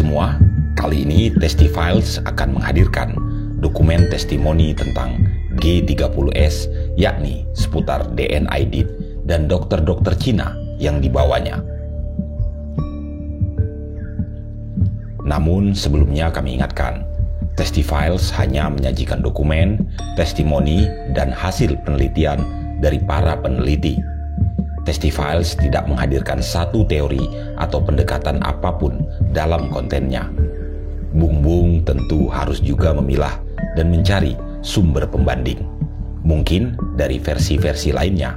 semua, kali ini Testifiles akan menghadirkan dokumen testimoni tentang G30S, yakni seputar DN Aidit dan dokter-dokter Cina yang dibawanya. Namun sebelumnya kami ingatkan, Testifiles hanya menyajikan dokumen, testimoni, dan hasil penelitian dari para peneliti. Testifiles tidak menghadirkan satu teori atau pendekatan apapun dalam kontennya. Bung Bung tentu harus juga memilah dan mencari sumber pembanding. Mungkin dari versi-versi lainnya,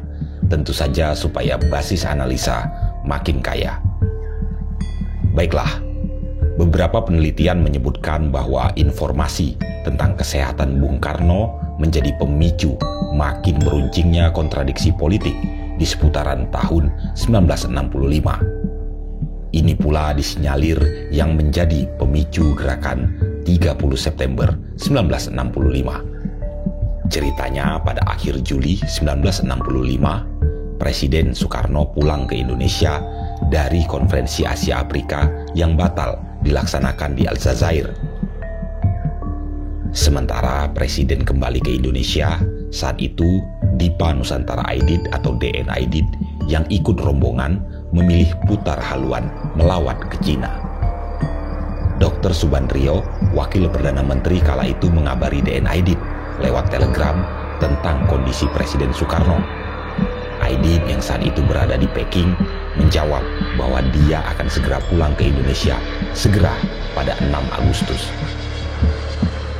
tentu saja supaya basis analisa makin kaya. Baiklah, beberapa penelitian menyebutkan bahwa informasi tentang kesehatan Bung Karno menjadi pemicu makin meruncingnya kontradiksi politik di seputaran tahun 1965. Ini pula disinyalir yang menjadi pemicu gerakan 30 September 1965. Ceritanya pada akhir Juli 1965, Presiden Soekarno pulang ke Indonesia dari konferensi Asia Afrika yang batal dilaksanakan di Aljazair. Sementara Presiden kembali ke Indonesia, saat itu Dipa Nusantara Aidit atau DN Aidit yang ikut rombongan memilih putar haluan melawat ke Cina. Dr. Subandrio, Wakil Perdana Menteri kala itu mengabari DN Aidit lewat telegram tentang kondisi Presiden Soekarno. Aidit yang saat itu berada di Peking menjawab bahwa dia akan segera pulang ke Indonesia segera pada 6 Agustus.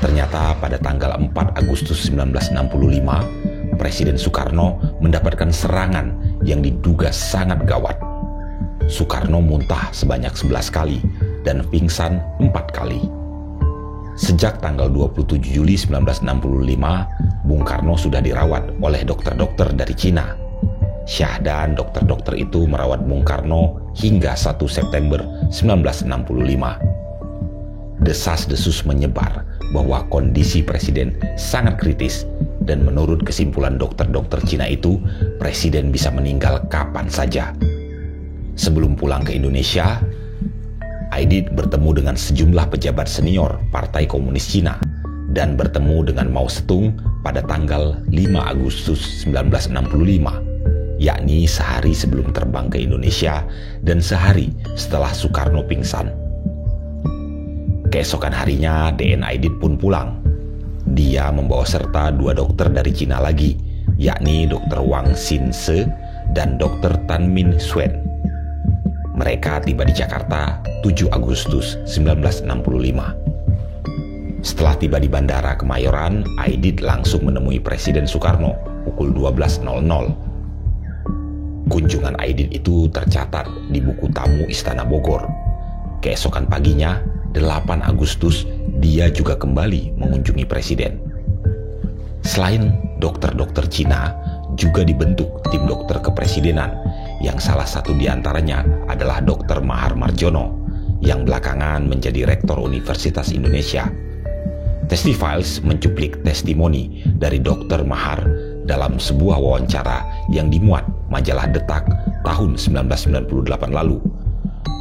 Ternyata pada tanggal 4 Agustus 1965, Presiden Soekarno mendapatkan serangan yang diduga sangat gawat. Soekarno muntah sebanyak 11 kali dan pingsan 4 kali. Sejak tanggal 27 Juli 1965, Bung Karno sudah dirawat oleh dokter-dokter dari Cina. Syah dan dokter-dokter itu merawat Bung Karno hingga 1 September 1965. Desas-desus menyebar bahwa kondisi Presiden sangat kritis dan menurut kesimpulan dokter-dokter Cina itu, Presiden bisa meninggal kapan saja. Sebelum pulang ke Indonesia, Aidit bertemu dengan sejumlah pejabat senior Partai Komunis Cina dan bertemu dengan Mao Zedong pada tanggal 5 Agustus 1965, yakni sehari sebelum terbang ke Indonesia dan sehari setelah Soekarno pingsan. Keesokan harinya, DN Aidit pun pulang. Dia membawa serta 2 dokter dari Cina lagi, yakni Dr. Wang Xin-se dan Dr. Tan Min Suen. Mereka tiba di Jakarta 7 Agustus 1965. Setelah tiba di Bandara Kemayoran, Aidit langsung menemui Presiden Soekarno pukul 12.00. Kunjungan Aidit itu tercatat di buku tamu Istana Bogor. Keesokan paginya, 8 Agustus, dia juga kembali mengunjungi Presiden. Selain dokter-dokter Cina, juga dibentuk tim dokter kepresidenan, yang salah satu diantaranya adalah Dr. Mahar Marjono, yang belakangan menjadi Rektor Universitas Indonesia. Testifiles mencuplik testimoni dari Dr. Mahar dalam sebuah wawancara yang dimuat majalah Detak tahun 1998 lalu.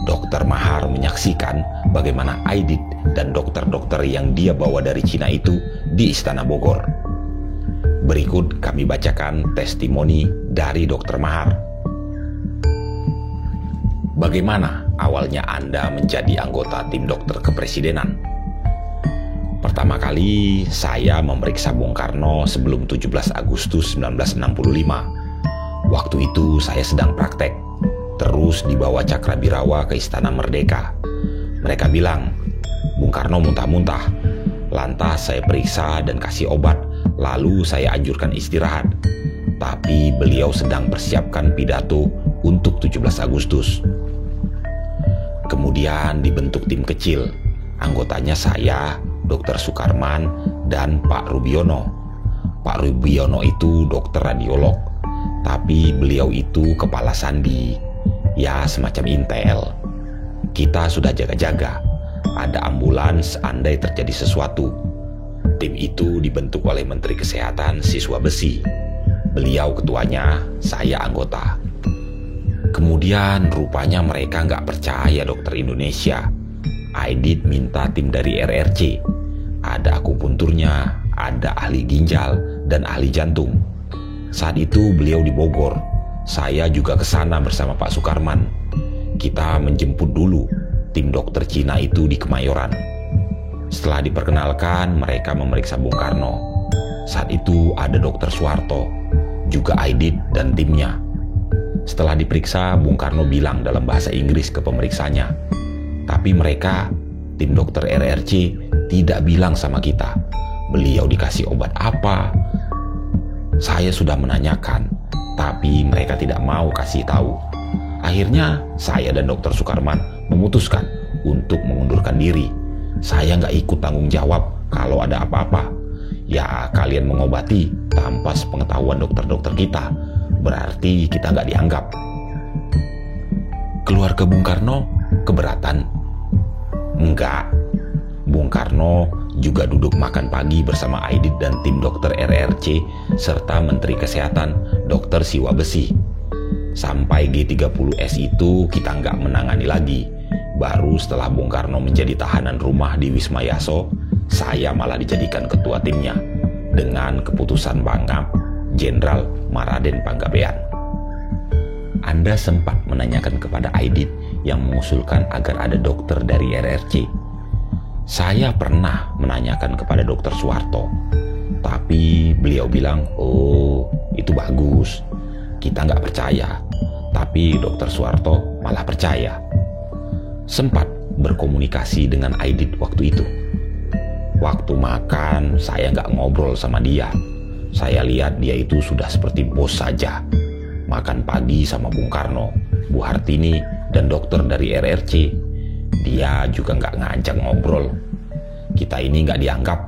Dr. Mahar menyaksikan bagaimana Aidit dan dokter-dokter yang dia bawa dari Cina itu di Istana Bogor. Berikut kami bacakan testimoni dari Dr. Mahar. Bagaimana awalnya Anda menjadi anggota tim dokter kepresidenan? Pertama kali saya memeriksa Bung Karno sebelum 17 Agustus 1965. Waktu itu saya sedang praktek. Terus dibawa Cakrabirawa ke Istana Merdeka. Mereka bilang, Bung Karno muntah-muntah. Lantas saya periksa dan kasih obat, lalu saya anjurkan istirahat. Tapi beliau sedang persiapkan pidato untuk 17 Agustus. Kemudian dibentuk tim kecil. Anggotanya saya, Dr. Sukarman, dan Pak Rubiono. Pak Rubiono itu dokter radiolog, tapi beliau itu kepala sandi. Ya, semacam intel. Kita sudah jaga-jaga. Ada ambulans andai terjadi sesuatu. Tim itu dibentuk oleh Menteri Kesehatan Siswa Besi. Beliau ketuanya, saya anggota. Kemudian rupanya mereka nggak percaya dokter Indonesia. Aidit minta tim dari RRC. Ada akupunturnya, ada ahli ginjal, dan ahli jantung. Saat itu beliau di Bogor. Saya juga ke sana bersama Pak Sukarman. Kita menjemput dulu tim dokter Cina itu di Kemayoran. Setelah diperkenalkan, mereka memeriksa Bung Karno. Saat itu ada dokter Suwarto, juga Aidit dan timnya. Setelah diperiksa, Bung Karno bilang dalam bahasa Inggris ke pemeriksanya. Tapi mereka, tim dokter RRC, tidak bilang sama kita. Beliau dikasih obat apa? Saya sudah menanyakan, tapi mereka tidak mau kasih tahu. Akhirnya, saya dan dokter Sukarman memutuskan untuk mengundurkan diri. Saya nggak ikut tanggung jawab kalau ada apa-apa. Ya, kalian mengobati tanpa sepengetahuan dokter-dokter kita. Berarti kita nggak dianggap. Keluarga Bung Karno keberatan? Enggak. Bung Karno juga duduk makan pagi bersama Aidit dan tim dokter RRC serta Menteri Kesehatan Dr. Siwa Besi. Sampai G30S itu kita nggak menangani lagi. Baru setelah Bung Karno menjadi tahanan rumah di Wisma Yaso, saya malah dijadikan ketua timnya dengan keputusan Pangap Jenderal Maraden Panggabean. Anda sempat menanyakan kepada Aidit yang mengusulkan agar ada dokter dari RRC. Saya pernah menanyakan kepada dokter Suwarto, tapi beliau bilang, oh itu bagus, kita nggak percaya. Tapi dokter Suwarto malah percaya. Sempat berkomunikasi dengan Aidit waktu itu. Waktu makan, saya nggak ngobrol sama dia. Saya lihat dia itu sudah seperti bos saja. Makan pagi sama Bung Karno, Bu Hartini, dan dokter dari RRC. Dia juga nggak ngajak ngobrol. Kita ini nggak dianggap